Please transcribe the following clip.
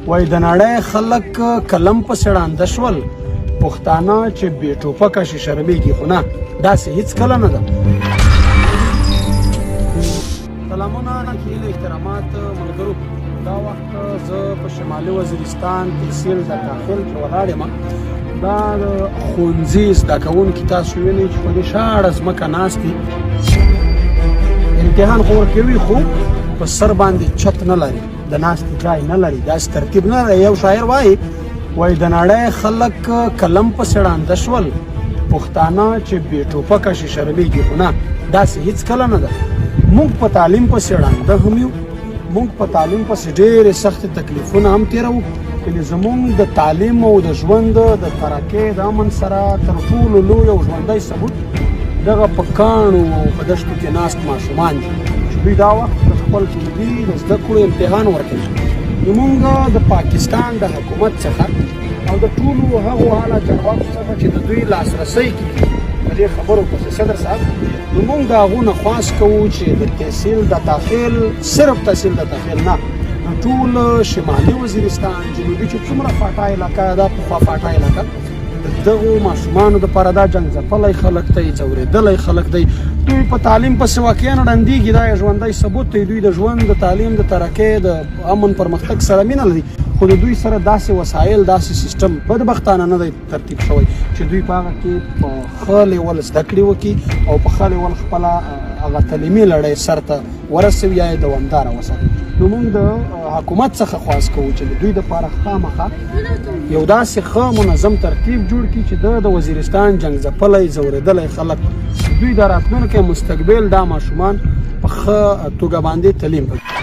وای د نړۍ خلک قلم په سړانده شول، پښتانه چې بې ټوپکه شي شرمېږي، خو نه داسې هېڅ کله نه ده. سلامونه، هیله، احترامات ملګرو. دا وخت زه په شمالي وزیرستان تحصیل د کاخل کې ولاړ یم. دا د ښوونځي زده کوونکي تاسو وینئ چې په دې شاړه ځمکه ناست دي، امتحان خو ورکوي خو په سر باندې چت نه لري، د ناستې ځای نه لري، داسې ترتیب نه لري. یو شاعر وایي د نړۍ خلک قلم په سړانده شول، پښتانه چې بې ټوپکه شي شرمېږي، خو نه داسې هېڅ کله نه ده. موږ په تعلیم پسې ړانده هم یو، موږ په تعلیم پسې ډېرې سختې تکلیفونه هم تېروو. یعنې زموږ د تعلیم او د ژوند د ترقۍ د امن سره تر ټولو لوی او ژوندی ثبوت دغه په کاڼو او په دښتو کې ناست ماشومان دي چې دوی دا وخت د خپل ټولګي د زده کړو امتحان ورکوي. نو موږ د پاکستان د حکومت څخه او د ټولو هغو اعلی چارواکو څخه چې د دوی لاسرسی کېږي په دې خبرو پسې صدر صاحب، نو موږ د هغو نه خواست کوو چې د تحصیل د داخل، صرف تحصیل د داخل نه، ټول شمالي وزیرستان، جنوبي چې څومره فاټا علاقه ده، پخوا فاټا علاقه، دغو ماشومانو دپاره دا جنګ ځپلی خلک دی، ځورېدلی خلک دی. دوی په تعلیم پسې واقعا ړندېږي، دا یې ژوندی ثبوت دی. دوی د ژوند د تعلیم د ترقۍ د امن پرمختګ سره مینه لري، خو د دوی سره داسې وسایل، داسې سیستم بدبختانه نه دی ترتیب شوی چې دوی په هغه کې په ښه لیول زده کړې وکړي او په ښه لیول خپله هغه تعلیمي لړۍ سرته ورسوي یا یې دوامداره وساتي. نو موږ د حکومت څخه خواست کوو چې د دوی دپاره خامخا یو داسې ښه منظم ترتیب جوړ کړي چې د وزیرستان جنګ ځپلی، ځورېدلی خلک، دوی د راتلونکي مستقبل دا ماشومان په ښه توګه باندې تعلیم کړي.